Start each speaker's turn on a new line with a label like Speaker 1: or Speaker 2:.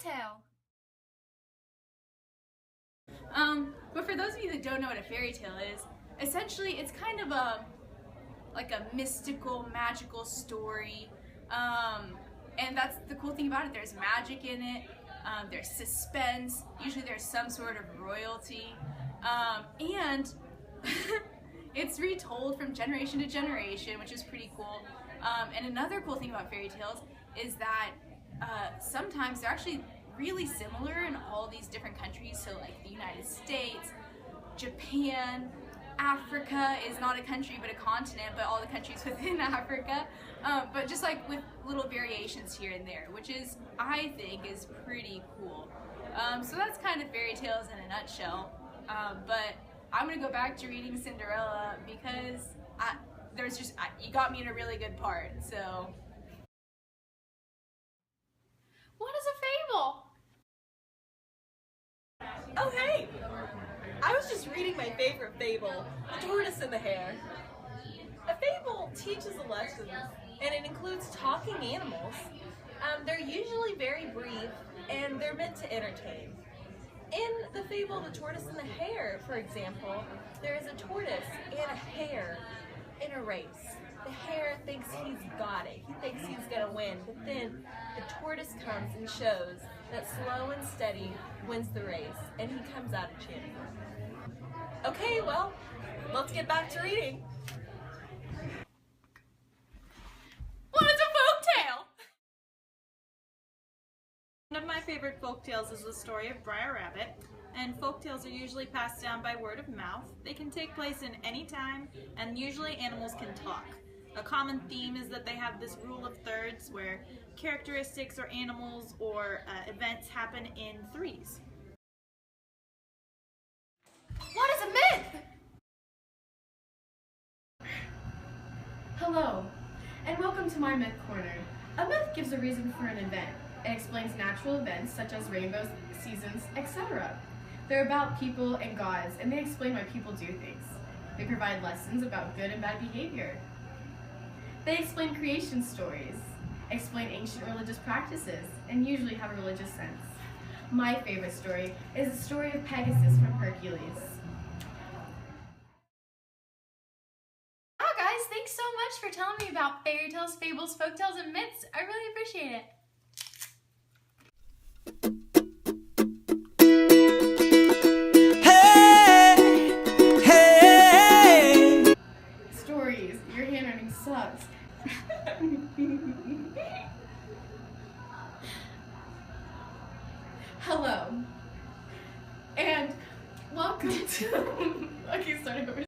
Speaker 1: tale?
Speaker 2: But for those of you that don't know what a fairy tale is, essentially it's kind of like a mystical, magical story. And that's the cool thing about it. There's magic in it, there's suspense, usually there's some sort of royalty, and it's retold from generation to generation, which is pretty cool. And another cool thing about fairy tales is that sometimes they're actually really similar in all these different countries. So like the United States, Japan, Africa is not a country but a continent, but all the countries within Africa, but just like with little variations here and there, which is, I think, is pretty cool. So that's kind of fairy tales in a nutshell, but I'm gonna go back to reading Cinderella because you got me in a really good part, so.
Speaker 1: What is a fable?
Speaker 3: Oh hey! I was just reading my favorite fable, The Tortoise and the Hare. A fable teaches a lesson, and it includes talking animals. They're usually very brief, and they're meant to entertain. In the fable The Tortoise and the Hare, for example, there is a tortoise and a hare in a race. The hare thinks he's got it. He thinks he's gonna win, but then the tortoise comes and shows that slow and steady wins the race, and he comes out a champion. Okay, well, let's get back to reading.
Speaker 2: What is a folktale?
Speaker 4: One of my favorite folktales is the story of Briar Rabbit, and folktales are usually passed down by word of mouth. They can take place in any time, and usually animals can talk. A common theme is that they have this rule of thirds where characteristics or animals or events happen in threes.
Speaker 1: What is a myth?
Speaker 5: Hello, and welcome to my Myth Corner. A myth gives a reason for an event. It explains natural events such as rainbows, seasons, etc. They're about people and gods, and they explain why people do things. They provide lessons about good and bad behavior. They explain creation stories, explain ancient religious practices, and usually have a religious sense. My favorite story is the story of Pegasus from Hercules.
Speaker 1: Wow, guys, thanks so much for telling me about fairy tales, fables, folktales, and myths. I really appreciate it.
Speaker 5: Stories, your handwriting sucks. Hello, and welcome to... Okay, start over.